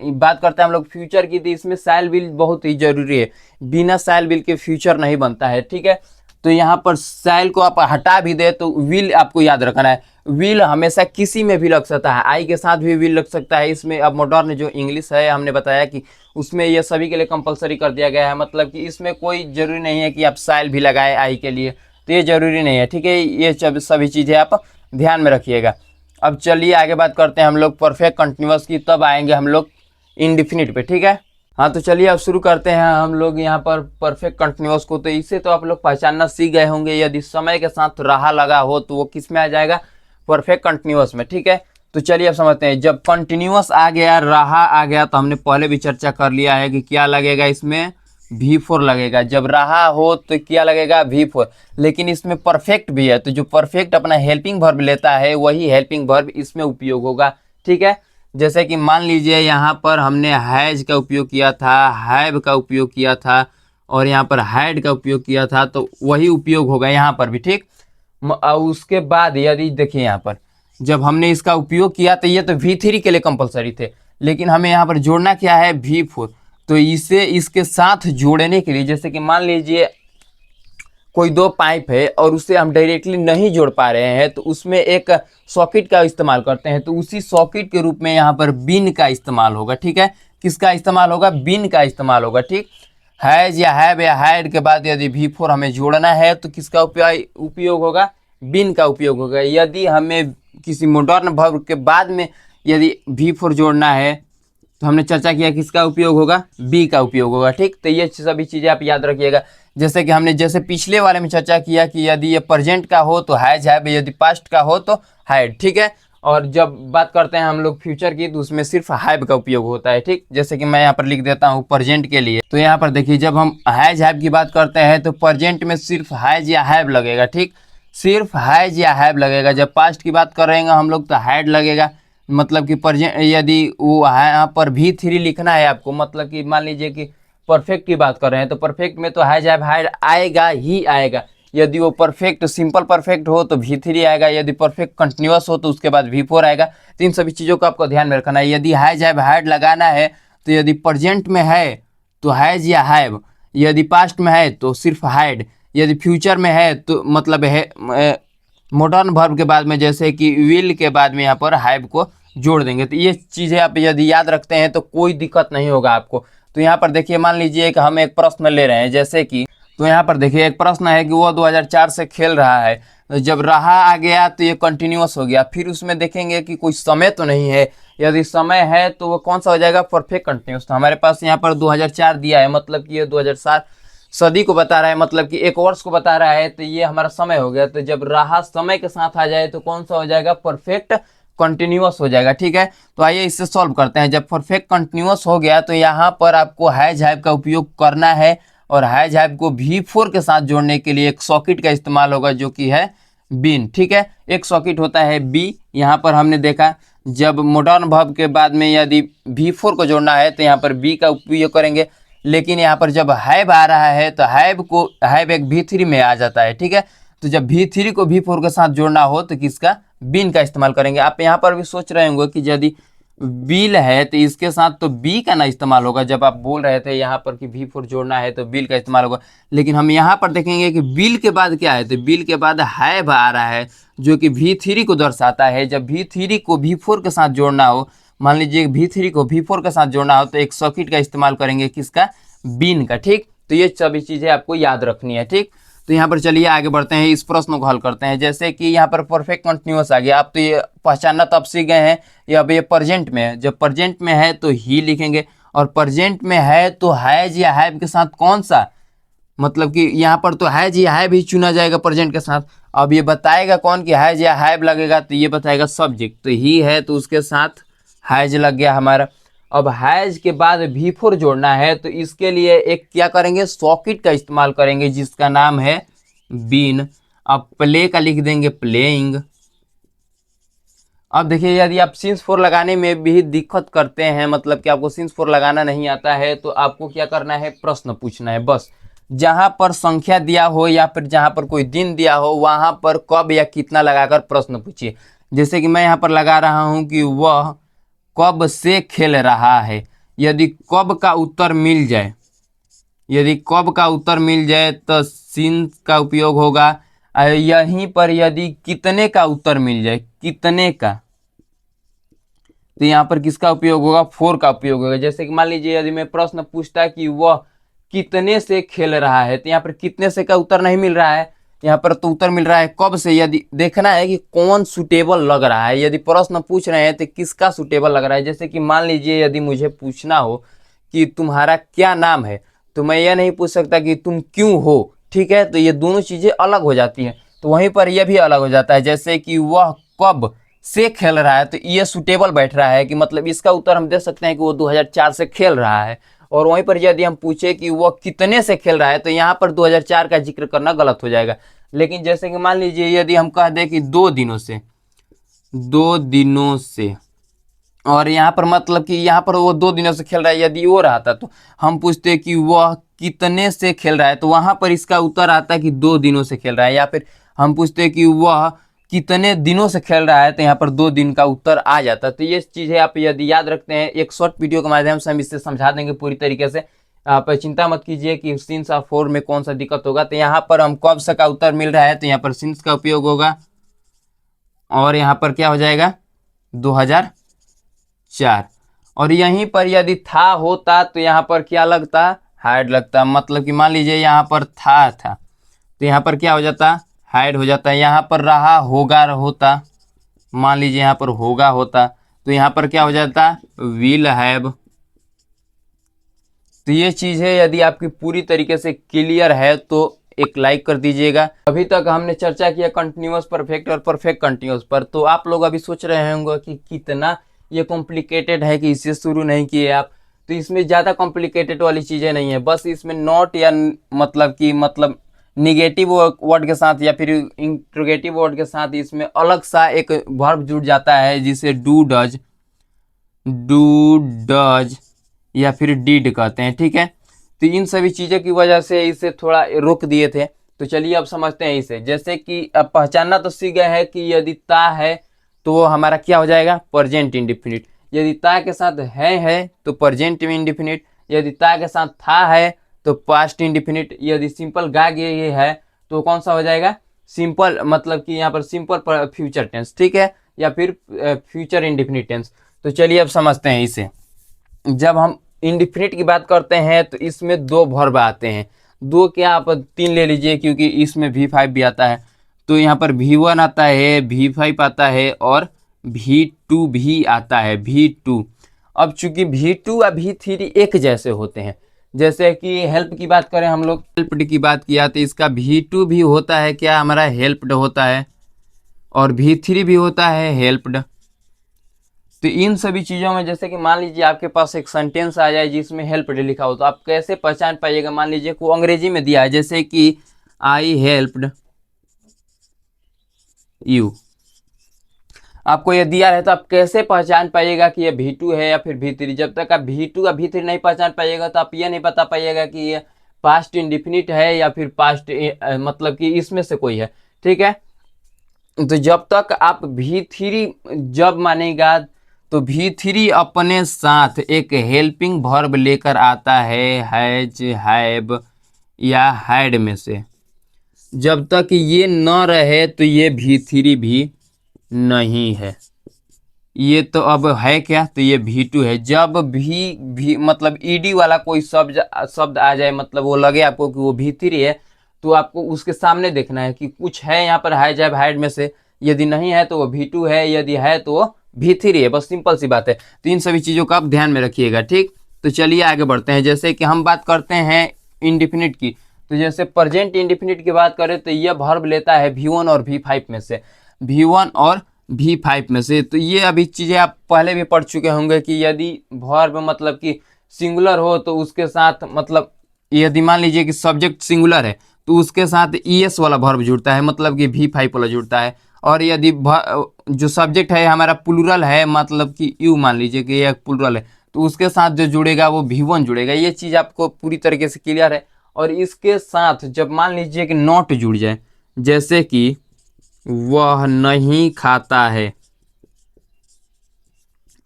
बात करते हैं हम लोग फ्यूचर की, तो इसमें शैल विल बहुत ही जरूरी है, बिना शैल विल के फ्यूचर नहीं बनता है। ठीक है, तो यहाँ पर शैल को आप हटा भी दे तो विल आपको याद रखना है। विल हमेशा किसी में भी लग सकता है, आई के साथ भी विल लग सकता है। इसमें अब मॉडर्न जो इंग्लिश है हमने बताया कि उसमें ये सभी के लिए कंपलसरी कर दिया गया है, मतलब कि इसमें कोई जरूरी नहीं है कि आप शैल भी लगाए आई के लिए, तो ये जरूरी नहीं है। ठीक है, ये सभी चीज़ें आप ध्यान में रखिएगा। अब चलिए आगे बात करते हैं हम लोग परफेक्ट कंटिन्यूअस की, तब आएंगे हम लोग इंडिफिनिट पे। ठीक है, हाँ तो चलिए अब शुरू करते हैं हम लोग यहाँ पर परफेक्ट कंटिन्यूअस को। तो इससे तो आप लोग पहचानना सीख गए होंगे, यदि समय के साथ रहा लगा हो तो वो किस में आ जाएगा, परफेक्ट कंटिन्यूअस में। ठीक है, तो चलिए अब समझते हैं। जब कंटिन्यूअस आ गया, रहा आ गया, तो हमने पहले भी चर्चा कर लिया है कि क्या लगेगा इसमें, V4 लगेगा। जब रहा हो तो क्या लगेगा, V4। लेकिन इसमें परफेक्ट भी है, तो जो परफेक्ट अपना हेल्पिंग वर्ब लेता है वही हेल्पिंग वर्ब इसमें उपयोग होगा। ठीक है, जैसे कि मान लीजिए यहाँ पर हमने हैज का उपयोग किया था, हैव का उपयोग किया था, और यहाँ पर हैड का उपयोग किया था, तो वही उपयोग होगा यहाँ पर भी। ठीक, उसके बाद यदि देखिए यहाँ पर जब हमने इसका उपयोग किया तो ये तो V3 के लिए कंपलसरी थे, लेकिन हमें यहाँ पर जोड़ना क्या है, V4। तो इसे इसके साथ जोड़ने के लिए, जैसे कि मान लीजिए कोई दो पाइप है और उसे हम डायरेक्टली नहीं जोड़ पा रहे हैं, तो उसमें एक सॉकेट का इस्तेमाल करते हैं, तो उसी सॉकेट के रूप में यहाँ पर बिन का इस्तेमाल होगा। ठीक है, किसका इस्तेमाल होगा, बिन का इस्तेमाल होगा। ठीक, हैज या हैव या हैड के बाद यदि V4 हमें जोड़ना है तो किसका उपयोग होगा, बिन का उपयोग होगा। यदि हमें किसी मॉडर्न वर्ब के बाद में यदि V4 जोड़ना है तो हमने चर्चा किया किसका उपयोग होगा, बी का उपयोग होगा। ठीक, तो ये सभी चीज़ें आप याद रखिएगा। जैसे कि हमने जैसे पिछले वाले में चर्चा किया कि यदि ये प्रेजेंट का हो तो हैज हैव, यदि पास्ट का हो तो हैड। ठीक है, और जब बात करते हैं हम लोग फ्यूचर की तो उसमें सिर्फ हैव का उपयोग होता है। ठीक, जैसे कि मैं यहाँ पर लिख देता हूँ प्रेजेंट के लिए, तो यहाँ पर देखिए जब हम हैज हैव की बात करते हैं तो प्रेजेंट में सिर्फ हैज या हैव लगेगा। ठीक, सिर्फ हैज या हैव लगेगा। जब पास्ट की बात करेंगे हम लोग तो हैड लगेगा, मतलब कि प्रेजेंट यदि वो यहाँ पर V3 लिखना है आपको, मतलब कि मान लीजिए कि परफेक्ट की बात कर रहे हैं तो परफेक्ट में तो हैज हैव हैड आएगा ही आएगा। यदि वो परफेक्ट सिंपल परफेक्ट हो तो V3 आएगा, यदि परफेक्ट कंटिन्यूअस हो तो उसके बाद V4 आएगा। तो इन सभी चीज़ों को आपको ध्यान में रखना है। यदि हैज हैव हैड लगाना है तो यदि प्रेजेंट में है तो हैज या हैव, यदि पास्ट में है तो सिर्फ हैड, यदि फ्यूचर में है तो मतलब है मॉडर्न वर्ब के बाद में जैसे कि विल के बाद में यहाँ पर हैव को जोड़ देंगे। तो ये चीज़ें आप यदि याद रखते हैं तो कोई दिक्कत नहीं होगा आपको। तो यहाँ पर देखिए मान लीजिए कि हम एक प्रश्न ले रहे हैं, जैसे कि तो यहाँ पर देखिए एक प्रश्न है कि वो 2004 से खेल रहा है। तो जब रहा आ गया तो ये कंटिन्यूअस हो गया, फिर उसमें देखेंगे कि कोई समय तो नहीं है। यदि समय है तो वो कौन सा हो जाएगा, परफेक्ट कंटिन्यूअस। तो हमारे पास यहाँ पर 2004 दिया है, मतलब कि ये 2007 सदी को बता रहा है, मतलब कि एक वर्ष को बता रहा है, तो ये हमारा समय हो गया। तो जब रहा समय के साथ आ जाए तो कौन सा हो जाएगा, परफेक्ट कंटिन्यूअस हो जाएगा। ठीक है, तो आइए इससे सॉल्व करते हैं। जब परफेक्ट कंटिन्यूअस हो गया तो यहाँ पर आपको हैज हैव का उपयोग करना है, और हैज हैव को V4 के साथ जोड़ने के लिए एक सॉकेट का इस्तेमाल होगा जो कि है बिन। ठीक है, एक सॉकेट होता है बी। यहाँ पर हमने देखा जब मॉडर्न वर्ब के बाद में यदि V4 को जोड़ना है तो यहाँ पर बी का उपयोग करेंगे, लेकिन यहाँ पर जब हैव आ रहा है तो हैव एक V3 में आ जाता है। ठीक है, तो जब V3 को V4 के साथ जोड़ना हो तो किसका, बिन का इस्तेमाल करेंगे। आप यहाँ पर भी सोच रहे होंगे कि यदि बिल है तो इसके साथ तो बी का ना इस्तेमाल होगा। जब आप बोल रहे थे यहाँ पर कि V4 जोड़ना है तो बिल का इस्तेमाल होगा, लेकिन हम यहाँ पर देखेंगे कि बिल के बाद क्या है, तो बिल के बाद हैव आ रहा है जो कि V3 को दर्शाता है। जब V3 को V4 के साथ जोड़ना हो, मान लीजिए V3 को V4 के साथ जोड़ना हो तो एक सॉकेट का इस्तेमाल करेंगे, किसका, बिन का। ठीक, तो ये सभी चीज़ें आपको याद रखनी है। ठीक, तो यहाँ पर चलिए आगे बढ़ते हैं, इस प्रश्न को हल करते हैं। जैसे कि यहाँ पर परफेक्ट कंटिन्यूअस आ गया, आप तो ये पहचानना तब सीख गए हैं। ये अब ये प्रेजेंट में है, जब प्रेजेंट में है तो ही लिखेंगे, और प्रेजेंट में है तो हैज या हैव के साथ कौन सा, मतलब कि यहाँ पर तो हैज या हैव ही चुना जाएगा प्रेजेंट के साथ। अब ये बताएगा कौन कि हैज या हैव लगेगा, तो ये बताएगा सब्जेक्ट, तो ही है तो उसके साथ हैज लग गया हमारा। अब हैज के बाद V4 जोड़ना है तो इसके लिए एक क्या करेंगे, सॉकेट का इस्तेमाल करेंगे जिसका नाम है बीन। अब प्ले का लिख देंगे प्लेइंग। अब देखिए यदि आप सिंस 4 लगाने में भी दिक्कत करते हैं, मतलब कि आपको सिंस 4 लगाना नहीं आता है, तो आपको क्या करना है, प्रश्न पूछना है बस। जहां पर संख्या दिया हो या फिर जहां पर कोई दिन दिया हो वहां पर कब या कितना लगाकर प्रश्न पूछिए। जैसे कि मैं यहाँ पर लगा रहा हूं कि वह कब से खेल रहा है। यदि कब का उत्तर मिल जाए, यदि कब का उत्तर मिल जाए तो सिंस का उपयोग होगा। यहीं पर यदि कितने का उत्तर मिल जाए, कितने का, तो यहाँ पर किसका उपयोग होगा, 4 का उपयोग होगा। जैसे कि मान लीजिए यदि मैं प्रश्न पूछता कि वह कितने से खेल रहा है, तो यहाँ पर कितने से का उत्तर नहीं मिल रहा है, यहाँ पर तो उत्तर मिल रहा है कब से। यदि देखना है कि कौन सुटेबल लग रहा है, यदि प्रश्न पूछ रहे हैं तो किसका सुटेबल लग रहा है। जैसे कि मान लीजिए यदि मुझे पूछना हो कि तुम्हारा क्या नाम है, तो मैं यह नहीं पूछ सकता कि तुम क्यों हो। ठीक है, तो ये दोनों चीजें अलग हो जाती हैं, तो वहीं पर यह भी अलग हो जाता है। जैसे कि वह कब से खेल रहा है, तो ये सुटेबल बैठ रहा है कि मतलब इसका उत्तर हम दे सकते हैं कि वो 2004 से खेल रहा है। और वहीं पर यदि हम पूछे कि वह कितने से खेल रहा है, तो यहाँ पर 2004 का जिक्र करना गलत हो जाएगा। लेकिन जैसे कि मान लीजिए यदि हम कह दें कि 2 दिनों से, 2 दिनों से, और यहाँ पर मतलब कि यहाँ पर वो 2 दिनों से खेल रहा है, यदि वो रहता तो हम पूछते कि वह कितने से खेल रहा है, तो वहां पर इसका उत्तर आता कि 2 दिनों से खेल रहा है। या फिर हम पूछते कि वह कितने दिनों से खेल रहा है, तो यहाँ पर 2 दिन का उत्तर आ जाता। तो ये चीजें आप यदि याद रखते हैं, एक शॉर्ट वीडियो के माध्यम से हम इससे समझा देंगे पूरी तरीके से। आप चिंता मत कीजिए कि सिंस ऑफ 4 में कौन सा दिक्कत होगा। तो यहाँ पर हम कब से का उत्तर मिल रहा है, तो यहाँ पर सिंस का उपयोग होगा, और यहाँ पर क्या हो जाएगा, 2004। और यहीं पर यदि था होता तो यहाँ पर क्या लगता, हाइड लगता। मतलब कि मान लीजिए यहाँ पर था तो यहाँ पर क्या हो जाता, हाइड हो जाता है। यहाँ पर रहा होगा होता, मान लीजिए यहाँ पर होगा होता, तो यहाँ पर क्या हो जाता, विल हैव। तो ये चीज़ है, यदि आपकी पूरी तरीके से क्लियर है तो एक लाइक कर दीजिएगा। अभी तक हमने चर्चा किया कंटिन्यूअस परफेक्ट और परफेक्ट कंटिन्यूअस पर, तो आप लोग अभी सोच रहे होंगे कि कितना ये कॉम्प्लिकेटेड है कि इसे शुरू नहीं किए आप। तो इसमें ज़्यादा कॉम्प्लिकेटेड वाली चीज़ें नहीं है, बस इसमें नॉट या मतलब कि मतलब निगेटिव वर्ड के साथ या फिर इंट्रोगेटिव वर्ड के साथ इसमें अलग सा एक वर्ब जुड़ जाता है, जिसे डू डज या फिर डीड कहते हैं। ठीक है, तो इन सभी चीज़ों की वजह से इसे थोड़ा रोक दिए थे। तो चलिए अब समझते हैं इसे। जैसे कि अब पहचानना तो सीख गए हैं कि यदि ता है तो वो हमारा क्या हो जाएगा, प्रेजेंट इंडिफिनिट। यदि ता के साथ है तो प्रेजेंट इंडिफिनिट। यदि ता के साथ था है तो पास्ट इंडिफिनिट। यदि सिंपल गा ये है तो कौन सा हो जाएगा, सिंपल, मतलब कि यहाँ पर सिंपल फ्यूचर टेंस। ठीक है, या फिर फ्यूचर इंडिफिनिट टेंस। तो चलिए अब समझते हैं इसे। जब हम इंडिफिनिट की बात करते हैं तो इसमें 2 वर्ब आते हैं। 2 क्या, आप 3 ले लीजिए क्योंकि इसमें V5 भी आता है। तो यहाँ पर V1 आता है, V5 आता है और V2 भी आता है, V2। अब चूंकि V2 और V3 एक जैसे होते हैं, जैसे कि हेल्प की बात करें, हम लोग हेल्प्ड की बात किया तो इसका V2 भी होता है क्या, हमारा हेल्प्ड होता है, और V3 भी होता है हेल्प्ड। तो इन सभी चीज़ों में जैसे कि मान लीजिए आपके पास एक सेंटेंस आ जाए जिसमें हेल्प्ड लिखा हो, तो आप कैसे पहचान पाइएगा। मान लीजिए को अंग्रेजी में दिया है, जैसे कि आई हेल्प्ड यू, आपको ये दिया है, तो आप कैसे पहचान पाइएगा कि ये V2 है या फिर V3। जब तक आप V2 या V3 नहीं पहचान पाइएगा तो आप ये नहीं बता पाइएगा कि ये पास्ट इंडिफिनिट है या फिर पास्ट मतलब कि इसमें से कोई है। ठीक है, तो जब तक आप V3 जब मानेगा तो V3 अपने साथ एक हेल्पिंग वर्ब लेकर आता है हैज, हैव या हैड में से। जब तक ये न रहे तो ये V3 भी नहीं है। ये तो अब है क्या, तो ये V2 है। जब भी मतलब ईडी वाला कोई शब्द आ जाए, मतलब वो लगे आपको कि वो V3 है, तो आपको उसके सामने देखना है कि कुछ है यहाँ पर है जब हाइड में से। यदि नहीं है तो वो V2 है, यदि है तो वो V3 है। बस सिंपल सी बात है। तो इन सभी चीज़ों का आप ध्यान में रखिएगा, ठीक। तो चलिए आगे बढ़ते हैं। जैसे कि हम बात करते हैं इंडिफिनिट की, तो जैसे प्रेजेंट इंडिफिनिट की बात करें तो यह वर्ब लेता है V1 और V5 में से। V1 और V5 में से। तो ये अभी चीज़ें आप पहले भी पढ़ चुके होंगे कि यदि वर्ब मतलब कि सिंगुलर हो तो उसके साथ, मतलब यदि मान लीजिए कि सब्जेक्ट सिंगुलर है तो उसके साथ ES वाला वर्ब जुड़ता है, मतलब कि V5 वाला जुड़ता है। और यदि जो सब्जेक्ट है हमारा प्लूरल है, मतलब कि यू मान लीजिए कि यह प्लूरल है, तो उसके साथ जो जुड़ेगा वो V1 जुड़ेगा। ये चीज़ आपको पूरी तरीके से क्लियर है। और इसके साथ जब मान लीजिए कि नॉट जुड़ जाए, जैसे कि वह नहीं खाता है,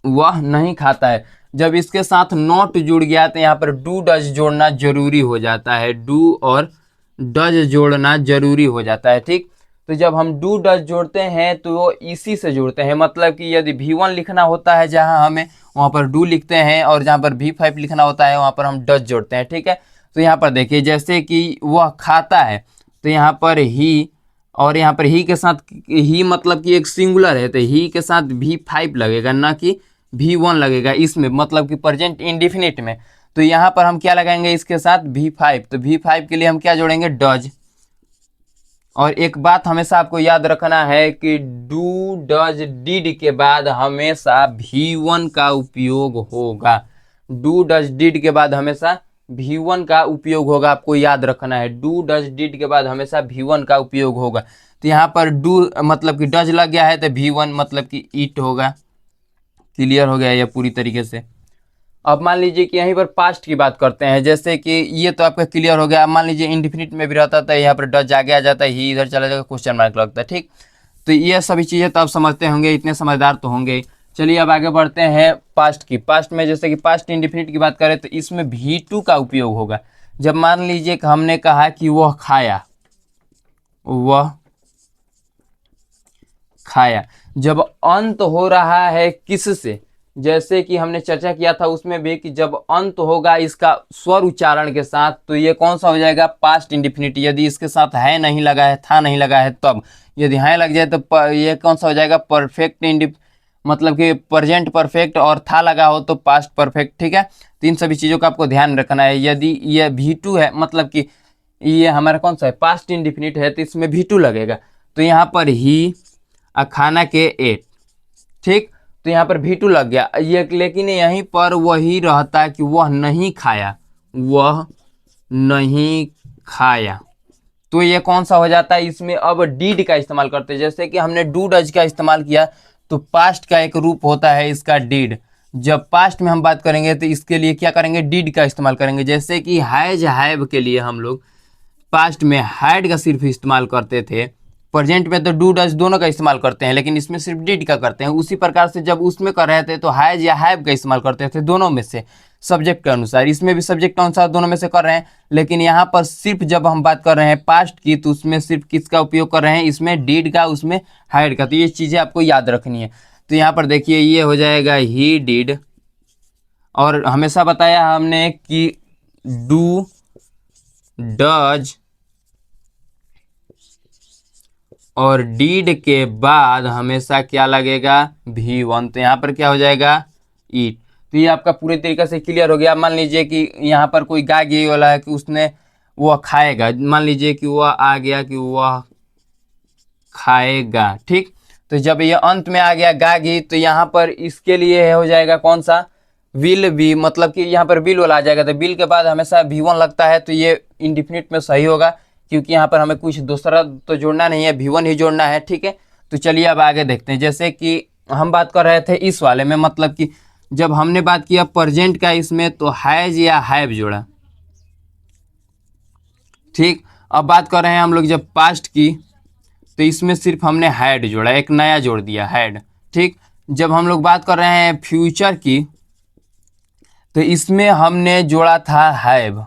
वह नहीं खाता है, जब इसके साथ नॉट जुड़ गया तो यहाँ पर डू डज जोड़ना जरूरी हो जाता है। डू और डज जोड़ना जरूरी हो जाता है, ठीक। तो जब हम डू डज जोड़ते हैं तो वो इसी से जोड़ते हैं, मतलब कि यदि V1 लिखना होता है जहाँ हमें, वहाँ पर डू लिखते हैं, और जहाँ पर V5 लिखना होता है वहाँ पर हम डज जोड़ते हैं, ठीक है। तो यहाँ पर देखिए, जैसे कि वह खाता है, तो यहाँ पर ही, और यहाँ पर ही के साथ, ही मतलब कि एक सिंगुलर है तो ही के साथ V5 लगेगा, ना कि V1 लगेगा इसमें, मतलब कि प्रेजेंट इंडिफिनिट में। तो यहाँ पर हम क्या लगाएंगे इसके साथ V5, तो V5 के लिए हम क्या जोड़ेंगे, डज। और एक बात हमेशा आपको याद रखना है कि डू डज डिड के बाद हमेशा V1 का उपयोग होगा। डू डज डिड के बाद हमेशा V1 का उपयोग होगा, आपको याद रखना है। डू डज डिड के बाद हमेशा V1 का उपयोग होगा। तो यहाँ पर डू मतलब कि डज लग गया है तो V1 मतलब कि इट होगा। क्लियर हो गया ये पूरी तरीके से। अब मान लीजिए कि यहीं पर पास्ट की बात करते हैं, जैसे कि ये तो आपका क्लियर हो गया। अब मान लीजिए इंडिफिनिट में भी रहता था, यहाँ पर डज आगे आ जाता है, ही इधर चला जाएगा, क्वेश्चन मार्क लगता है, ठीक। तो ये सभी चीज़ें तो आप समझते होंगे, इतने समझदार तो होंगे। चलिए अब आगे बढ़ते हैं पास्ट की। पास्ट में जैसे कि पास्ट इंडिफिनिट की बात करें तो इसमें V2 का उपयोग होगा। जब मान लीजिए कि हमने कहा कि वह खाया, वह खाया, जब अंत हो रहा है किससे, जैसे कि हमने चर्चा किया था उसमें भी कि जब अंत होगा इसका स्वर उच्चारण के साथ, तो ये कौन सा हो जाएगा, पास्ट इंडिफिनिट। यदि इसके साथ है नहीं लगा है, था नहीं लगा है तब, यदि है लग जाए तो ये कौन सा हो जाएगा, परफेक्ट मतलब कि प्रेजेंट परफेक्ट, और था लगा हो तो पास्ट परफेक्ट, ठीक है। तो इन सभी चीज़ों का आपको ध्यान रखना है। यदि ये V2 है, मतलब कि ये हमारा कौन सा है, पास्ट इंडिफिनिट है, तो इसमें V2 लगेगा। तो यहाँ पर ही खाना के एट, ठीक। तो यहाँ पर V2 लग गया ये, लेकिन यहीं पर वही रहता है कि वह नहीं खाया, वह नहीं खाया। तो ये कौन सा हो जाता है, इसमें अब डीड का इस्तेमाल करते हैं। जैसे कि हमने डू डज का इस्तेमाल किया, तो पास्ट का एक रूप होता है इसका डीड। जब पास्ट में हम बात करेंगे तो इसके लिए क्या करेंगे, डीड का इस्तेमाल करेंगे। जैसे कि हैज, हैव के लिए हम लोग पास्ट में हैड का सिर्फ इस्तेमाल करते थे, प्रेजेंट में तो डू डज दोनों का इस्तेमाल करते हैं, लेकिन इसमें सिर्फ डिड का करते हैं। उसी प्रकार से जब उसमें कर रहे थे तो हैज या हैव का इस्तेमाल करते थे, दोनों में से सब्जेक्ट के अनुसार। इसमें भी सब्जेक्ट के अनुसार दोनों में से कर रहे हैं, लेकिन यहाँ पर सिर्फ जब हम बात कर रहे हैं पास्ट की तो उसमें सिर्फ किसका उपयोग कर रहे हैं, इसमें डिड का, उसमें हैड का। तो ये चीज़ें आपको याद रखनी है। तो यहाँ पर देखिए ये हो जाएगा ही डिड, और हमेशा बताया हमने कि डू डज और डीड के बाद हमेशा क्या लगेगा, V1। तो यहाँ पर क्या हो जाएगा, ईट। तो ये आपका पूरी तरीके से क्लियर हो गया। मान लीजिए कि यहाँ पर कोई गाग ये वाला है कि उसने, वह खाएगा, मान लीजिए कि वह आ गया कि वह खाएगा, ठीक। तो जब ये अंत में आ गया गागी, तो यहाँ पर इसके लिए हो जाएगा कौन सा, विल बी, मतलब कि यहाँ पर विल वाला आ जाएगा। तो विल के बाद हमेशा V1 लगता है, तो ये इंडिफिनिट में सही होगा, क्योंकि यहाँ पर हमें कुछ दूसरा तो जोड़ना नहीं है, V1 ही जोड़ना है, ठीक है। तो चलिए अब आगे देखते हैं। जैसे कि हम बात कर रहे थे इस वाले में, मतलब कि जब हमने बात किया प्रेजेंट का इसमें, तो हैज या हैव जोड़ा, ठीक। अब बात कर रहे हैं हम लोग जब पास्ट की, तो इसमें सिर्फ हमने हैड जोड़ा, एक नया जोड़ दिया हैड, ठीक। जब हम लोग बात कर रहे हैं फ्यूचर की, तो इसमें हमने जोड़ा था हैव,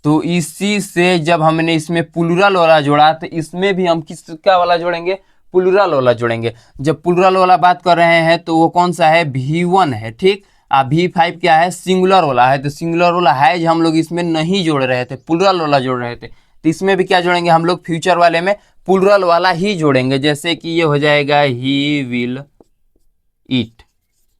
तो इसी से जब हमने इसमें प्लूरल वाला जोड़ा तो इसमें भी हम किसका वाला जोड़ेंगे, प्लूरल वाला जोड़ेंगे। जब प्लूरल वाला बात कर रहे हैं तो वो कौन सा है, V1 है, ठीक। V5 क्या है, सिंगुलर वाला है, तो सिंगुलर वाला है जो हम लोग इसमें नहीं जोड़ रहे थे, प्लूरल वाला जोड़ रहे थे, तो इसमें भी क्या जोड़ेंगे हम लोग, फ्यूचर वाले में प्लूरल वाला ही जोड़ेंगे। जैसे कि ये हो जाएगा ही विल ईट,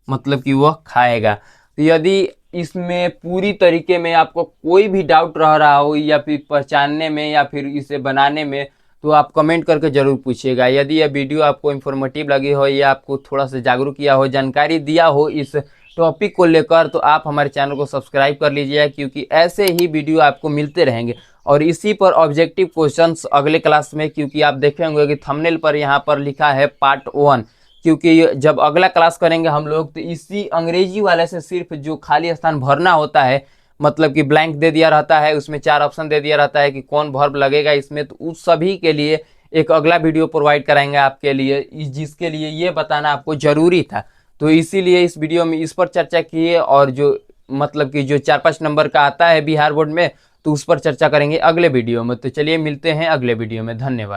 मतलब कि वह खाएगा। तो यदि इसमें पूरी तरीके में आपको कोई भी डाउट रह रहा हो या फिर पहचानने में या फिर इसे बनाने में, तो आप कमेंट करके जरूर पूछिएगा। यदि यह वीडियो आपको इन्फॉर्मेटिव लगी हो या आपको थोड़ा सा जागरूक किया हो, जानकारी दिया हो इस टॉपिक को लेकर, तो आप हमारे चैनल को सब्सक्राइब कर लीजिए, क्योंकि ऐसे ही वीडियो आपको मिलते रहेंगे। और इसी पर ऑब्जेक्टिव क्वेश्चंस अगले क्लास में, क्योंकि आप देखे होंगे कि थंबनेल पर यहाँ पर लिखा है पार्ट 1, क्योंकि जब अगला क्लास करेंगे हम लोग तो इसी अंग्रेजी वाले से सिर्फ जो खाली स्थान भरना होता है, मतलब कि ब्लैंक दे दिया रहता है, उसमें 4 ऑप्शन दे दिया रहता है कि कौन वर्ब लगेगा इसमें, तो उस सभी के लिए एक अगला वीडियो प्रोवाइड कराएंगे आपके लिए, जिसके लिए ये बताना आपको जरूरी था। तो इसीलिए इस वीडियो में इस पर चर्चा किए, और जो मतलब कि जो 4-5 नंबर का आता है बिहार बोर्ड में, तो उस पर चर्चा करेंगे अगले वीडियो में। तो चलिए मिलते हैं अगले वीडियो में, धन्यवाद।